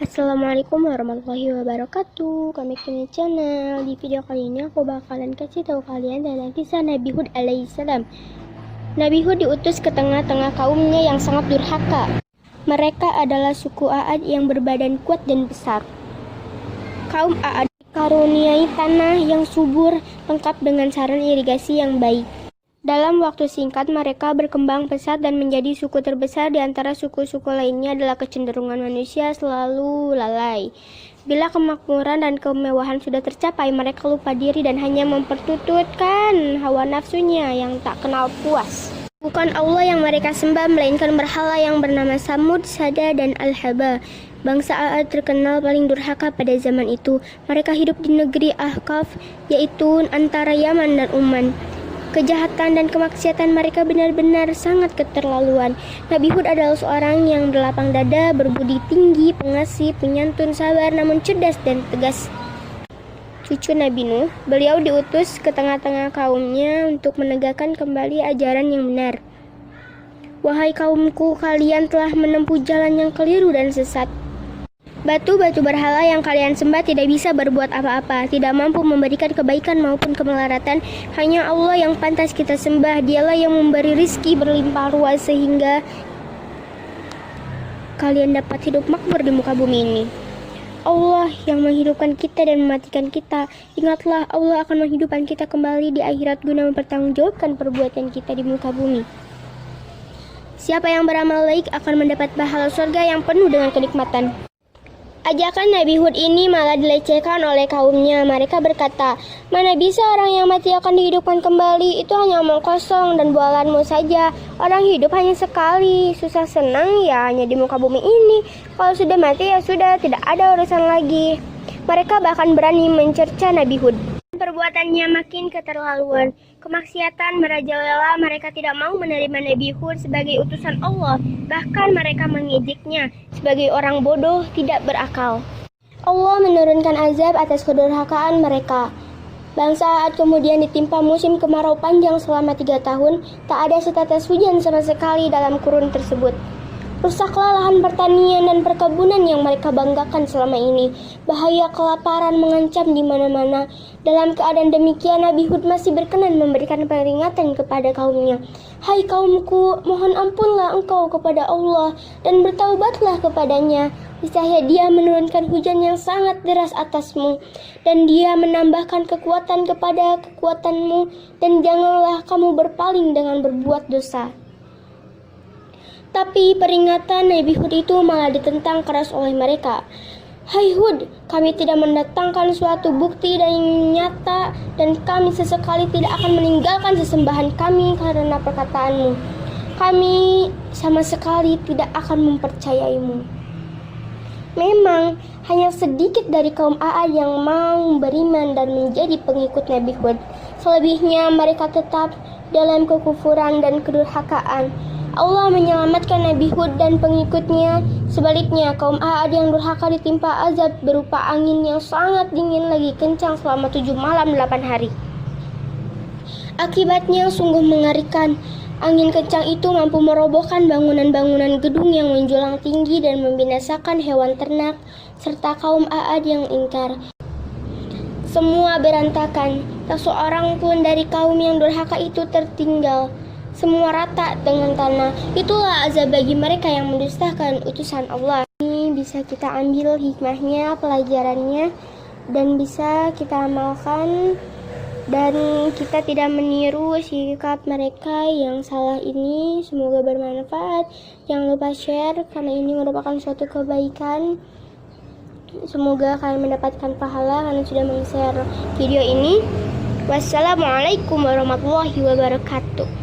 Assalamualaikum warahmatullahi wabarakatuh. Kami Kini Channel. Di video kali ini aku bakalan kasih tahu kalian tentang kisah Nabi Hud alaihissalam. Nabi Hud diutus ke tengah-tengah kaumnya yang sangat durhaka. Mereka adalah suku Aad yang berbadan kuat dan besar. Kaum Aad dikaruniai tanah yang subur, lengkap dengan saluran irigasi yang baik. Dalam waktu singkat, mereka berkembang pesat dan menjadi suku terbesar di antara suku-suku lainnya. Adalah kecenderungan manusia selalu lalai. Bila kemakmuran dan kemewahan sudah tercapai, mereka lupa diri dan hanya mempertututkan hawa nafsunya yang tak kenal puas. Bukan Allah yang mereka sembah, melainkan berhala yang bernama Samud, Sada, dan Al-Haba. Bangsa Aad terkenal paling durhaka pada zaman itu. Mereka hidup di negeri Ahqaf, yaitu antara Yaman dan Oman. Kejahatan dan kemaksiatan mereka benar-benar sangat keterlaluan. Nabi Hud adalah seorang yang berlapang dada, berbudi tinggi, pengasih, penyantun, sabar, namun cerdas dan tegas. Cucu Nabi Nuh, beliau diutus ke tengah-tengah kaumnya untuk menegakkan kembali ajaran yang benar. Wahai kaumku, kalian telah menempuh jalan yang keliru dan sesat. Batu-batu berhala yang kalian sembah tidak bisa berbuat apa-apa, tidak mampu memberikan kebaikan maupun kemelaratan. Hanya Allah yang pantas kita sembah. Dialah yang memberi rizki berlimpah ruah sehingga kalian dapat hidup makmur di muka bumi ini. Allah yang menghidupkan kita dan mematikan kita. Ingatlah, Allah akan menghidupkan kita kembali di akhirat guna mempertanggungjawabkan perbuatan kita di muka bumi. Siapa yang beramal baik akan mendapat pahala surga yang penuh dengan kenikmatan. Ajakan Nabi Hud ini malah dilecehkan oleh kaumnya. Mereka berkata, mana bisa orang yang mati akan dihidupkan kembali? Itu hanya omong kosong dan bualanmu saja. Orang hidup hanya sekali, susah senang ya hanya di muka bumi ini. Kalau sudah mati ya sudah, tidak ada urusan lagi. Mereka bahkan berani mencerca Nabi Hud. Perbuatannya makin keterlaluan. Kemaksiatan merajalela. Mereka tidak mau menerima Nabi Hud sebagai utusan Allah. Bahkan mereka mengejeknya sebagai orang bodoh tidak berakal. Allah menurunkan azab atas kedurhakaan mereka. Bangsa Aad kemudian ditimpa musim kemarau panjang selama 3 tahun. Tak ada setetes hujan sama sekali dalam kurun tersebut. Rusaklah lahan pertanian dan perkebunan yang mereka banggakan selama ini. Bahaya kelaparan mengancam di mana-mana. Dalam keadaan demikian, Nabi Hud masih berkenan memberikan peringatan kepada kaumnya. Hai kaumku, mohon ampunlah engkau kepada Allah dan bertaubatlah kepadanya. Niscaya Dia menurunkan hujan yang sangat deras atasmu dan Dia menambahkan kekuatan kepada kekuatanmu, dan janganlah kamu berpaling dengan berbuat dosa. Tapi peringatan Nabi Hud itu malah ditentang keras oleh mereka. Hai Hud, kami tidak mendatangkan suatu bukti yang nyata dan kami sesekali tidak akan meninggalkan sesembahan kami karena perkataanmu. Kami sama sekali tidak akan mempercayaimu. Memang hanya sedikit dari kaum Aad yang mau beriman dan menjadi pengikut Nabi Hud. Selebihnya mereka tetap dalam kekufuran dan kedurhakaan. Allah menyelamatkan Nabi Hud dan pengikutnya. Sebaliknya, kaum Aad yang durhaka ditimpa azab berupa angin yang sangat dingin lagi kencang selama 7 malam 8 hari. Akibatnya sungguh mengerikan. Angin kencang itu mampu merobohkan bangunan-bangunan gedung yang menjulang tinggi dan membinasakan hewan ternak serta kaum Aad yang ingkar. Semua berantakan. Tak seorang pun dari kaum yang durhaka itu tertinggal. Semua rata dengan tanah. Itulah azab bagi mereka yang mendustakan utusan Allah. Ini bisa kita ambil hikmahnya, pelajarannya, dan bisa kita amalkan, dan kita tidak meniru sikap mereka yang salah ini. Semoga bermanfaat. Jangan lupa share karena ini merupakan suatu kebaikan. Semoga kalian mendapatkan pahala karena sudah meng-share video ini. Wassalamualaikum warahmatullahi wabarakatuh.